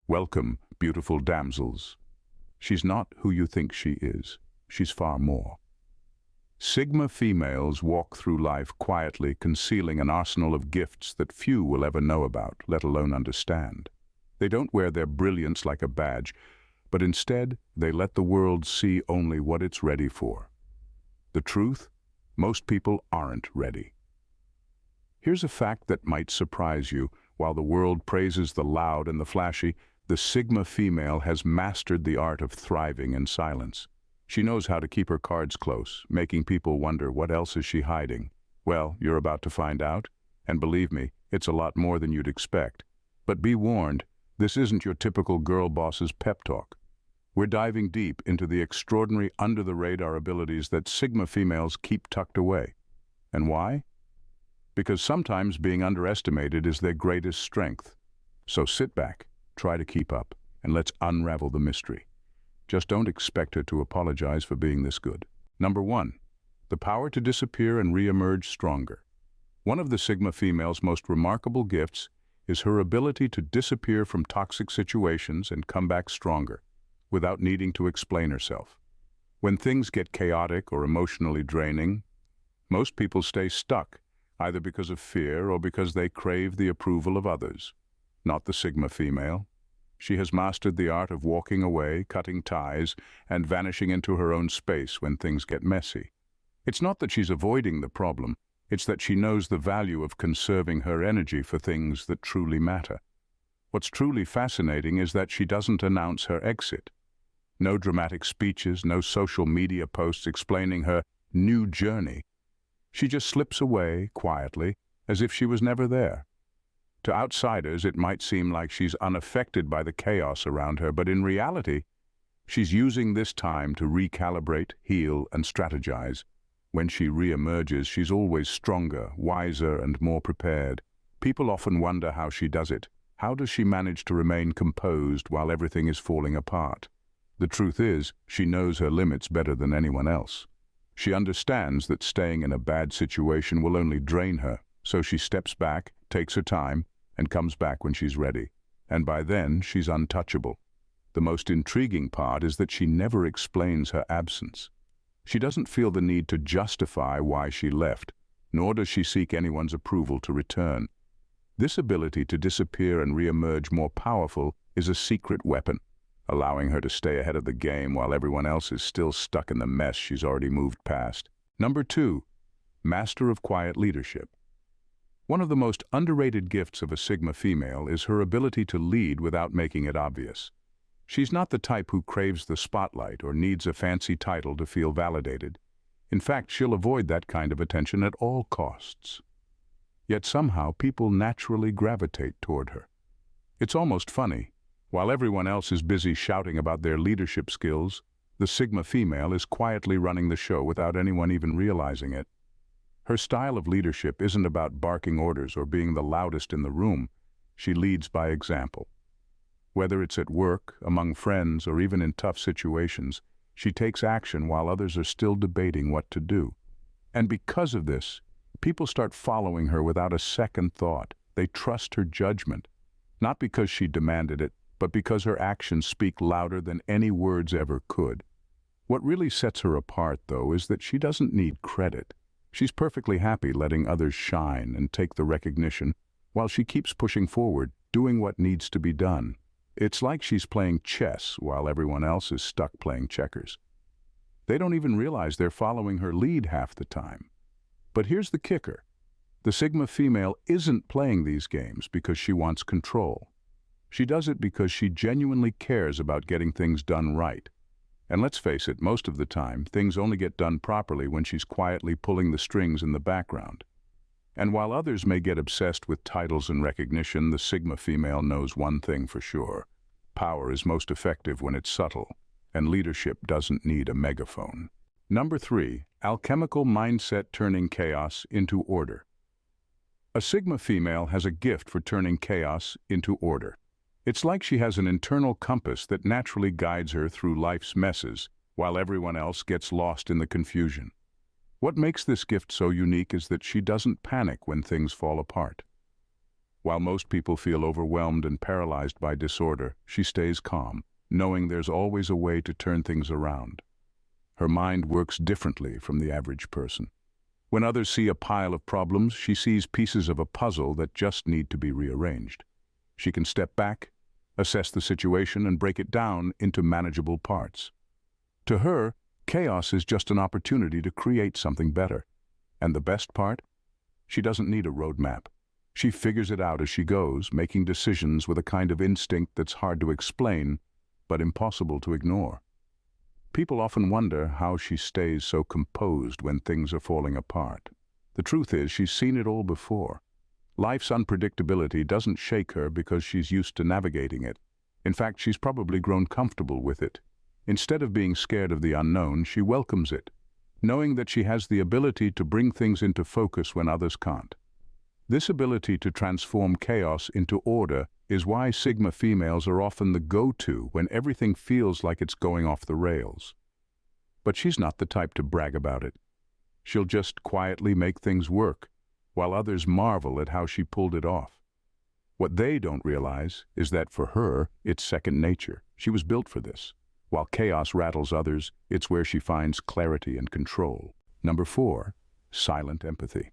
Welcome, beautiful damsels. She's not who you think she is. She's far more. Sigma females walk through life quietly, concealing an arsenal of gifts that few will ever know about, let alone understand. They don't wear their brilliance like a badge, but instead they let the world see only what it's ready for. The truth? Most people aren't ready. Here's a fact that might surprise you. While the world praises the loud and the flashy, the Sigma female has mastered the art of thriving in silence. She knows how to keep her cards close, making people wonder what else is she hiding. Well, you're about to find out, and believe me, it's a lot more than you'd expect. But be warned, this isn't your typical girl boss's pep talk. We're diving deep into the extraordinary under-the-radar abilities that Sigma females keep tucked away. And why? Because sometimes being underestimated is their greatest strength. So sit back, try to keep up, and let's unravel the mystery. Just don't expect her to apologize for being this good. Number 1. The power to disappear and re-emerge stronger. One of the Sigma female's most remarkable gifts is her ability to disappear from toxic situations and come back stronger, without needing to explain herself. When things get chaotic or emotionally draining, most people stay stuck, either because of fear or because they crave the approval of others. Not the Sigma female. She has mastered the art of walking away, cutting ties, and vanishing into her own space when things get messy. It's not that she's avoiding the problem, it's that she knows the value of conserving her energy for things that truly matter. What's truly fascinating is that she doesn't announce her exit. No dramatic speeches, no social media posts explaining her new journey. She just slips away, quietly, as if she was never there. To outsiders, it might seem like she's unaffected by the chaos around her, but in reality, she's using this time to recalibrate, heal, and strategize. When she re-emerges, she's always stronger, wiser, and more prepared. People often wonder how she does it. How does she manage to remain composed while everything is falling apart? The truth is, she knows her limits better than anyone else. She understands that staying in a bad situation will only drain her, so she steps back, takes her time, and comes back when she's ready. And by then, she's untouchable. The most intriguing part is that she never explains her absence. She doesn't feel the need to justify why she left, nor does she seek anyone's approval to return. This ability to disappear and re-emerge more powerful is a secret weapon, allowing her to stay ahead of the game while everyone else is still stuck in the mess she's already moved past. Number 2. Master of quiet leadership. One of the most underrated gifts of a Sigma female is her ability to lead without making it obvious. She's not the type who craves the spotlight or needs a fancy title to feel validated. In fact, she'll avoid that kind of attention at all costs. Yet somehow people naturally gravitate toward her. It's almost funny. While everyone else is busy shouting about their leadership skills, the Sigma female is quietly running the show without anyone even realizing it. Her style of leadership isn't about barking orders or being the loudest in the room. She leads by example. Whether it's at work, among friends, or even in tough situations, she takes action while others are still debating what to do. And because of this, people start following her without a second thought. They trust her judgment, not because she demanded it, but because her actions speak louder than any words ever could. What really sets her apart, though, is that she doesn't need credit. She's perfectly happy letting others shine and take the recognition, while she keeps pushing forward, doing what needs to be done. It's like she's playing chess while everyone else is stuck playing checkers. They don't even realize they're following her lead half the time. But here's the kicker. The Sigma female isn't playing these games because she wants control. She does it because she genuinely cares about getting things done right. And let's face it, most of the time, things only get done properly when she's quietly pulling the strings in the background. And while others may get obsessed with titles and recognition, the Sigma female knows one thing for sure. Power is most effective when it's subtle, and leadership doesn't need a megaphone. Number 3. Alchemical Mindset, turning chaos into order. A Sigma female has a gift for turning chaos into order. It's like she has an internal compass that naturally guides her through life's messes, while everyone else gets lost in the confusion. What makes this gift so unique is that she doesn't panic when things fall apart. While most people feel overwhelmed and paralyzed by disorder, she stays calm, knowing there's always a way to turn things around. Her mind works differently from the average person. When others see a pile of problems, she sees pieces of a puzzle that just need to be rearranged. She can step back, assess the situation, and break it down into manageable parts. To her, chaos is just an opportunity to create something better. And the best part? She doesn't need a roadmap. She figures it out as she goes, making decisions with a kind of instinct that's hard to explain, but impossible to ignore. People often wonder how she stays so composed when things are falling apart. The truth is, she's seen it all before. Life's unpredictability doesn't shake her because she's used to navigating it. In fact, she's probably grown comfortable with it. Instead of being scared of the unknown, she welcomes it, knowing that she has the ability to bring things into focus when others can't. This ability to transform chaos into order is why Sigma females are often the go-to when everything feels like it's going off the rails. But she's not the type to brag about it. She'll just quietly make things work, while others marvel at how she pulled it off. What they don't realize is that for her, it's second nature. She was built for this. While chaos rattles others, it's where she finds clarity and control. Number 4, silent empathy.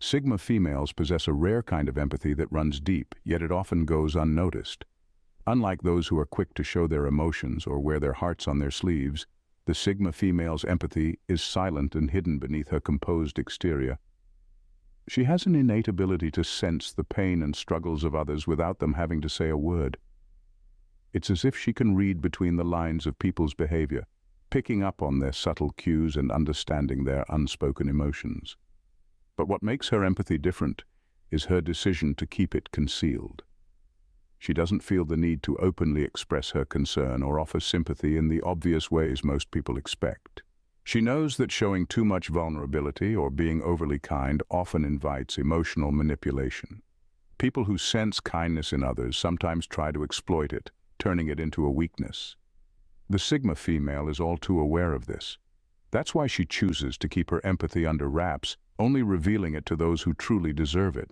Sigma females possess a rare kind of empathy that runs deep, yet it often goes unnoticed. Unlike those who are quick to show their emotions or wear their hearts on their sleeves, the Sigma female's empathy is silent and hidden beneath her composed exterior. She has an innate ability to sense the pain and struggles of others without them having to say a word. It's as if she can read between the lines of people's behavior, picking up on their subtle cues and understanding their unspoken emotions. But what makes her empathy different is her decision to keep it concealed. She doesn't feel the need to openly express her concern or offer sympathy in the obvious ways most people expect. She knows that showing too much vulnerability or being overly kind often invites emotional manipulation. People who sense kindness in others sometimes try to exploit it, turning it into a weakness. The Sigma female is all too aware of this. That's why she chooses to keep her empathy under wraps, only revealing it to those who truly deserve it.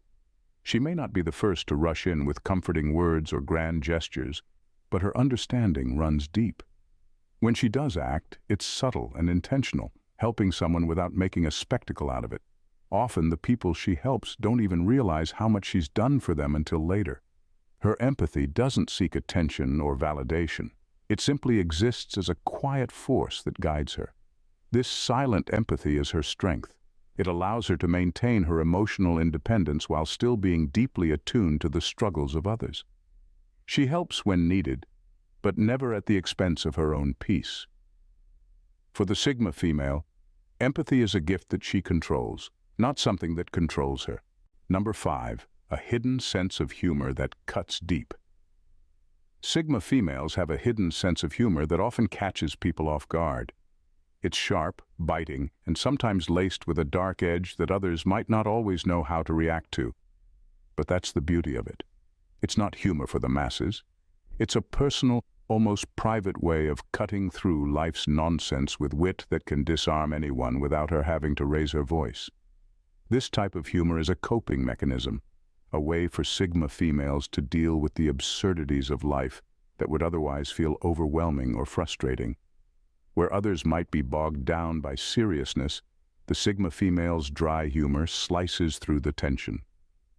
She may not be the first to rush in with comforting words or grand gestures, but her understanding runs deep. When she does act, it's subtle and intentional, helping someone without making a spectacle out of it. Often the people she helps don't even realize how much she's done for them until later. Her empathy doesn't seek attention or validation. It simply exists as a quiet force that guides her. This silent empathy is her strength. It allows her to maintain her emotional independence while still being deeply attuned to the struggles of others. She helps when needed, but never at the expense of her own peace. For the Sigma female, empathy is a gift that she controls, not something that controls her. Number 5, a hidden sense of humor that cuts deep. Sigma females have a hidden sense of humor that often catches people off guard. It's sharp, biting, and sometimes laced with a dark edge that others might not always know how to react to. But that's the beauty of it. It's not humor for the masses. It's a personal, almost private way of cutting through life's nonsense with wit that can disarm anyone without her having to raise her voice. This type of humor is a coping mechanism, a way for Sigma females to deal with the absurdities of life that would otherwise feel overwhelming or frustrating. Where others might be bogged down by seriousness, the Sigma female's dry humor slices through the tension.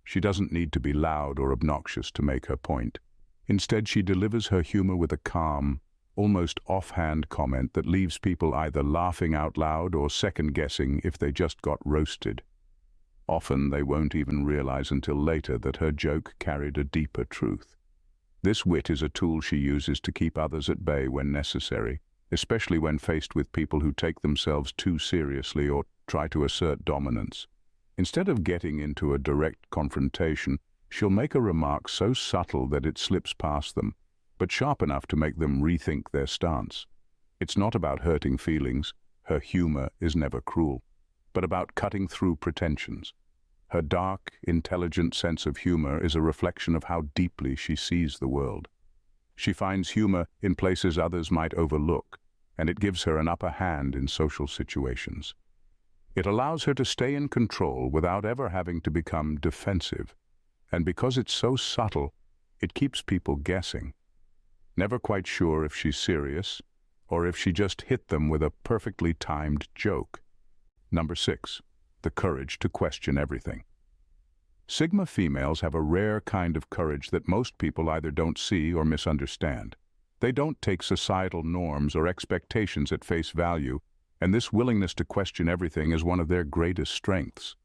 She doesn't need to be loud or obnoxious to make her point. Instead, she delivers her humor with a calm, almost offhand comment that leaves people either laughing out loud or second-guessing if they just got roasted. Often they won't even realize until later that her joke carried a deeper truth. This wit is a tool she uses to keep others at bay when necessary, especially when faced with people who take themselves too seriously or try to assert dominance. Instead of getting into a direct confrontation, she'll make a remark so subtle that it slips past them, but sharp enough to make them rethink their stance. It's not about hurting feelings, her humor is never cruel, but about cutting through pretensions. Her dark, intelligent sense of humor is a reflection of how deeply she sees the world. She finds humor in places others might overlook, and it gives her an upper hand in social situations. It allows her to stay in control without ever having to become defensive. And because it's so subtle, it keeps people guessing, never quite sure if she's serious or if she just hit them with a perfectly timed joke. Number 6, the courage to question everything. Sigma females have a rare kind of courage that most people either don't see or misunderstand. They don't take societal norms or expectations at face value, and this willingness to question everything is one of their greatest strengths.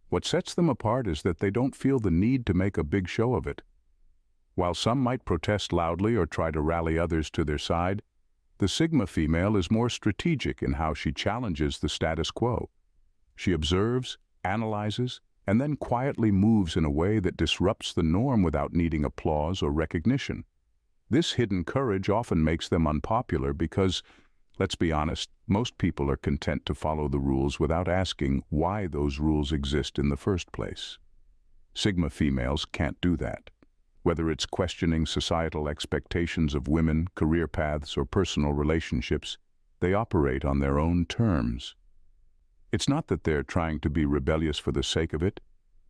What sets them apart is that they don't feel the need to make a big show of it. While some might protest loudly or try to rally others to their side, the Sigma female is more strategic in how she challenges the status quo. She observes, analyzes, and then quietly moves in a way that disrupts the norm without needing applause or recognition. This hidden courage often makes them unpopular because, let's be honest, most people are content to follow the rules without asking why those rules exist in the first place. Sigma females can't do that. Whether it's questioning societal expectations of women, career paths, or personal relationships, they operate on their own terms. It's not that they're trying to be rebellious for the sake of it.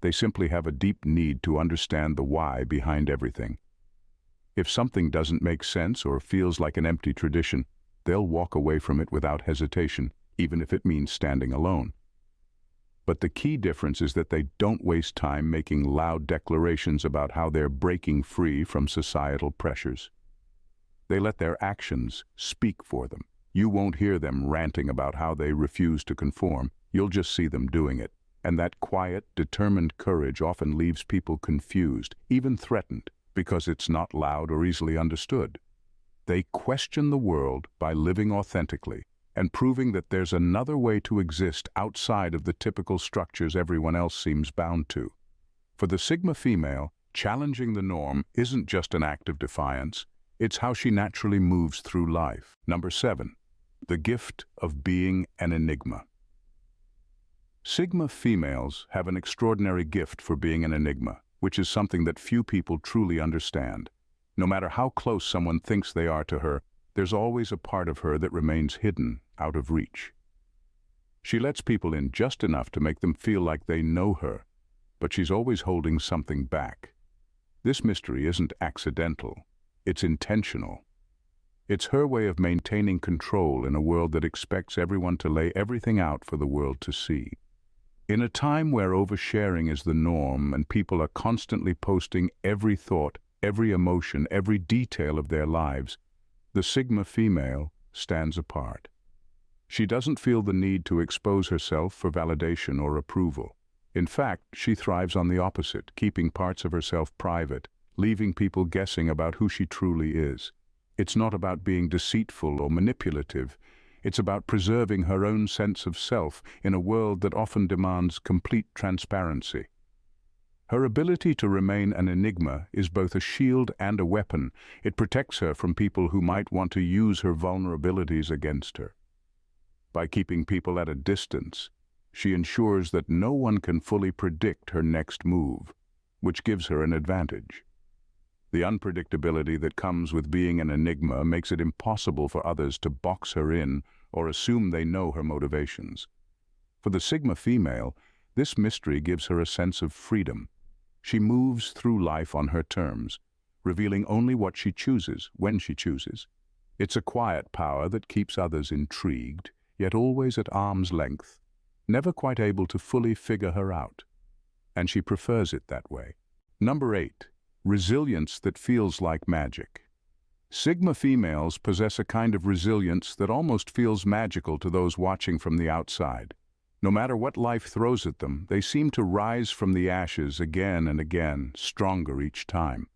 They simply have a deep need to understand the why behind everything. If something doesn't make sense or feels like an empty tradition, they'll walk away from it without hesitation, even if it means standing alone. But the key difference is that they don't waste time making loud declarations about how they're breaking free from societal pressures. They let their actions speak for them. You won't hear them ranting about how they refuse to conform. You'll just see them doing it. And that quiet, determined courage often leaves people confused, even threatened, because it's not loud or easily understood. They question the world by living authentically and proving that there's another way to exist outside of the typical structures everyone else seems bound to. For the Sigma female, challenging the norm isn't just an act of defiance, it's how she naturally moves through life. Number 7, the gift of being an enigma. Sigma females have an extraordinary gift for being an enigma, which is something that few people truly understand. No matter how close someone thinks they are to her, there's always a part of her that remains hidden, out of reach. She lets people in just enough to make them feel like they know her, but she's always holding something back. This mystery isn't accidental, it's intentional. It's her way of maintaining control in a world that expects everyone to lay everything out for the world to see. In a time where oversharing is the norm and people are constantly posting every thought, every emotion, every detail of their lives, the Sigma female stands apart. She doesn't feel the need to expose herself for validation or approval. In fact, she thrives on the opposite, keeping parts of herself private, leaving people guessing about who she truly is. It's not about being deceitful or manipulative. It's about preserving her own sense of self in a world that often demands complete transparency. Her ability to remain an enigma is both a shield and a weapon. It protects her from people who might want to use her vulnerabilities against her. By keeping people at a distance, she ensures that no one can fully predict her next move, which gives her an advantage. The unpredictability that comes with being an enigma makes it impossible for others to box her in or assume they know her motivations. For the Sigma female, this mystery gives her a sense of freedom. She moves through life on her terms, revealing only what she chooses, when she chooses. It's a quiet power that keeps others intrigued, yet always at arm's length, never quite able to fully figure her out. And she prefers it that way. Number 8. Resilience that feels like magic. Sigma females possess a kind of resilience that almost feels magical to those watching from the outside. No matter what life throws at them, they seem to rise from the ashes again and again, stronger each time.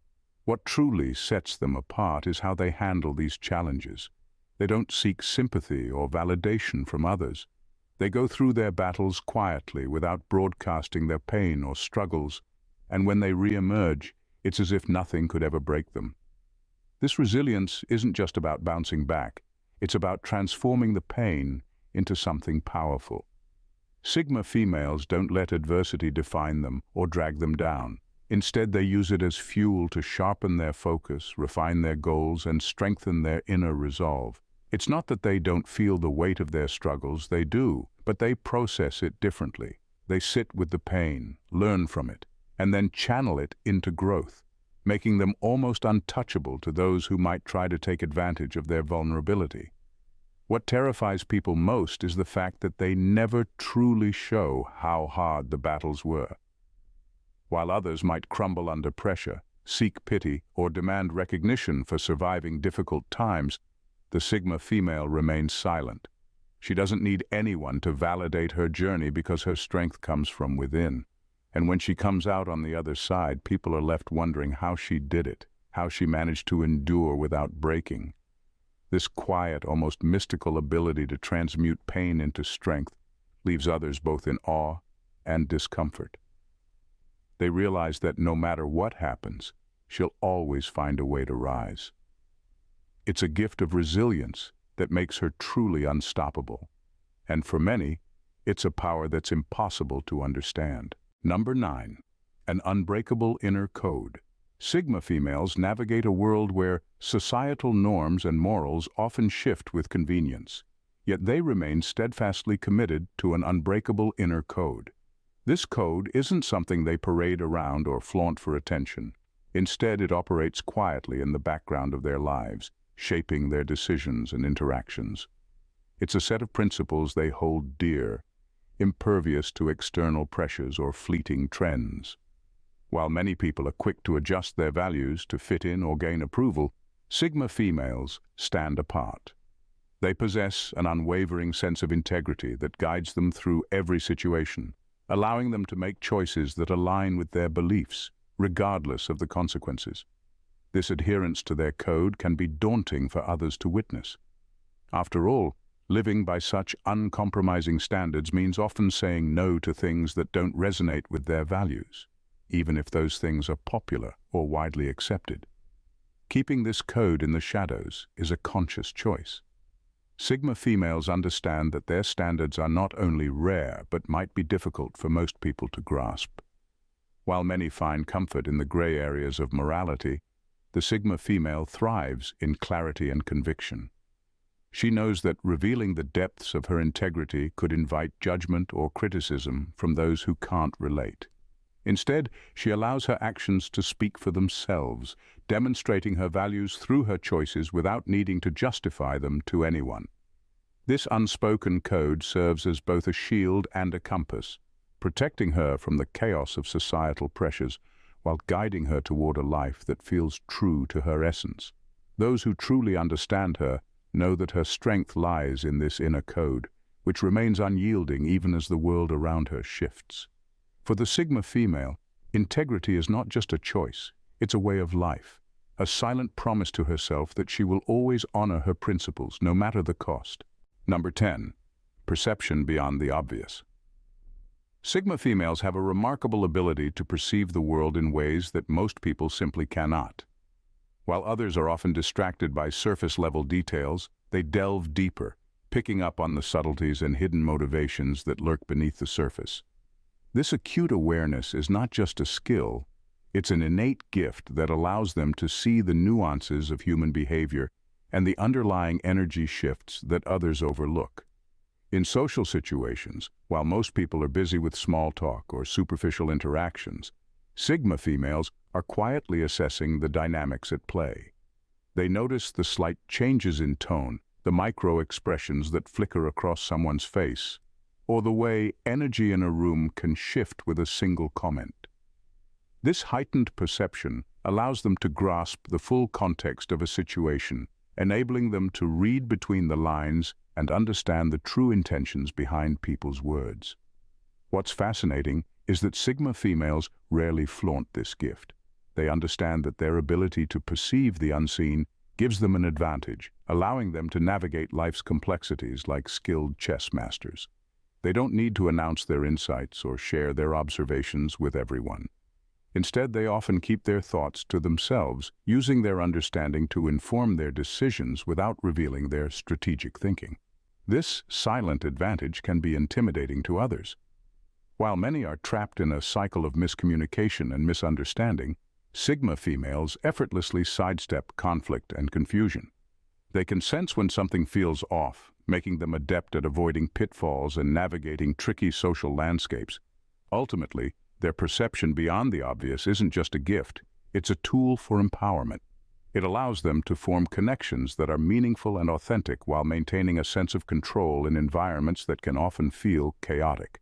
What truly sets them apart is how they handle these challenges. They don't seek sympathy or validation from others. They go through their battles quietly without broadcasting their pain or struggles, and when they re-emerge, it's as if nothing could ever break them. This resilience isn't just about bouncing back. It's about transforming the pain into something powerful. Sigma females don't let adversity define them or drag them down. Instead, they use it as fuel to sharpen their focus, refine their goals, and strengthen their inner resolve. It's not that they don't feel the weight of their struggles, they do, but they process it differently. They sit with the pain, learn from it, and then channel it into growth, making them almost untouchable to those who might try to take advantage of their vulnerability. What terrifies people most is the fact that they never truly show how hard the battles were. While others might crumble under pressure, seek pity, or demand recognition for surviving difficult times, the Sigma female remains silent. She doesn't need anyone to validate her journey because her strength comes from within. And when she comes out on the other side, people are left wondering how she did it, how she managed to endure without breaking. This quiet, almost mystical ability to transmute pain into strength leaves others both in awe and discomfort. They realize that no matter what happens, she'll always find a way to rise. It's a gift of resilience that makes her truly unstoppable. And for many, it's a power that's impossible to understand. Number 9. An unbreakable inner code. Sigma females navigate a world where societal norms and morals often shift with convenience, yet they remain steadfastly committed to an unbreakable inner code. This code isn't something they parade around or flaunt for attention. Instead, it operates quietly in the background of their lives, shaping their decisions and interactions. It's a set of principles they hold dear, impervious to external pressures or fleeting trends. While many people are quick to adjust their values to fit in or gain approval, Sigma females stand apart. They possess an unwavering sense of integrity that guides them through every situation, allowing them to make choices that align with their beliefs, regardless of the consequences. This adherence to their code can be daunting for others to witness. After all, living by such uncompromising standards means often saying no to things that don't resonate with their values, even if those things are popular or widely accepted. Keeping this code in the shadows is a conscious choice. Sigma females understand that their standards are not only rare but might be difficult for most people to grasp. While many find comfort in the gray areas of morality, the Sigma female thrives in clarity and conviction. She knows that revealing the depths of her integrity could invite judgment or criticism from those who can't relate. Instead, she allows her actions to speak for themselves, demonstrating her values through her choices without needing to justify them to anyone. This unspoken code serves as both a shield and a compass, protecting her from the chaos of societal pressures while guiding her toward a life that feels true to her essence. Those who truly understand her know that her strength lies in this inner code, which remains unyielding even as the world around her shifts. For the Sigma female, integrity is not just a choice, it's a way of life, a silent promise to herself that she will always honor her principles, no matter the cost. Number 10. Perception beyond the obvious. Sigma females have a remarkable ability to perceive the world in ways that most people simply cannot. While others are often distracted by surface-level details, they delve deeper, picking up on the subtleties and hidden motivations that lurk beneath the surface. This acute awareness is not just a skill, it's an innate gift that allows them to see the nuances of human behavior and the underlying energy shifts that others overlook. In social situations, while most people are busy with small talk or superficial interactions, Sigma females are quietly assessing the dynamics at play. They notice the slight changes in tone, the micro-expressions that flicker across someone's face, or the way energy in a room can shift with a single comment. This heightened perception allows them to grasp the full context of a situation, enabling them to read between the lines and understand the true intentions behind people's words. What's fascinating is that Sigma females rarely flaunt this gift. They understand that their ability to perceive the unseen gives them an advantage, allowing them to navigate life's complexities like skilled chess masters. They don't need to announce their insights or share their observations with everyone. Instead, they often keep their thoughts to themselves, using their understanding to inform their decisions without revealing their strategic thinking. This silent advantage can be intimidating to others. While many are trapped in a cycle of miscommunication and misunderstanding, Sigma females effortlessly sidestep conflict and confusion. They can sense when something feels off, making them adept at avoiding pitfalls and navigating tricky social landscapes. Ultimately, Their perception beyond the obvious isn't just a gift, it's a tool for empowerment. It allows them to form connections that are meaningful and authentic while maintaining a sense of control in environments that can often feel chaotic.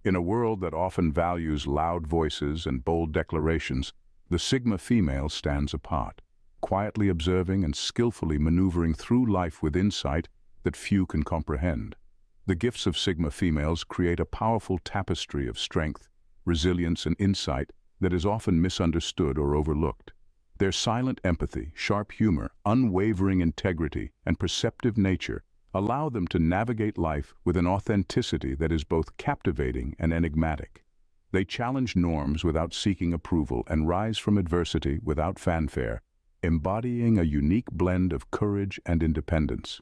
In a world that often values loud voices and bold declarations, the Sigma female stands apart, quietly observing and skillfully maneuvering through life with insight that few can comprehend. The gifts of Sigma females create a powerful tapestry of strength, resilience, and insight that is often misunderstood or overlooked. Their silent empathy, sharp humor, unwavering integrity, and perceptive nature allow them to navigate life with an authenticity that is both captivating and enigmatic. They challenge norms without seeking approval and rise from adversity without fanfare, embodying a unique blend of courage and independence.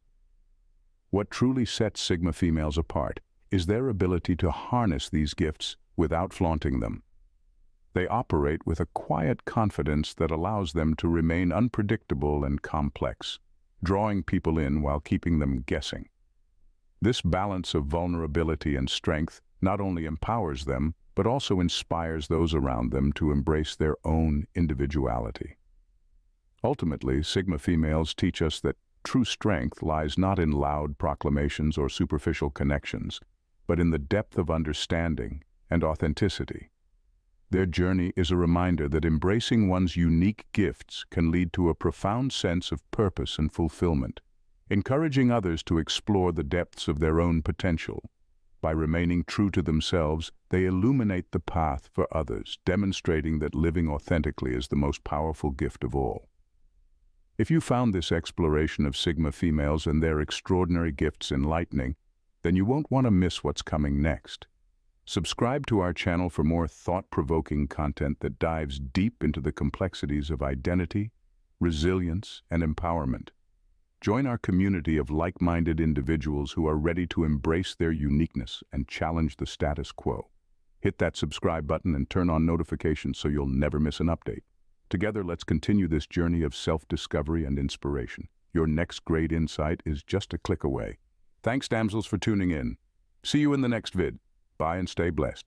What truly sets Sigma females apart is their ability to harness these gifts without flaunting them. They operate with a quiet confidence that allows them to remain unpredictable and complex, drawing people in while keeping them guessing. This balance of vulnerability and strength not only empowers them, but also inspires those around them to embrace their own individuality. Ultimately, Sigma females teach us that true strength lies not in loud proclamations or superficial connections, but in the depth of understanding and authenticity. Their journey is a reminder that embracing one's unique gifts can lead to a profound sense of purpose and fulfillment, encouraging others to explore the depths of their own potential. By remaining true to themselves, they illuminate the path for others, demonstrating that living authentically is the most powerful gift of all. If you found this exploration of Sigma females and their extraordinary gifts enlightening, then you won't want to miss what's coming next. Subscribe to our channel for more thought-provoking content that dives deep into the complexities of identity, resilience, and empowerment. Join our community of like-minded individuals who are ready to embrace their uniqueness and challenge the status quo. Hit that subscribe button and turn on notifications so you'll never miss an update. Together, let's continue this journey of self-discovery and inspiration. Your next great insight is just a click away. Thanks, damsels, for tuning in. See you in the next vid. Bye and stay blessed.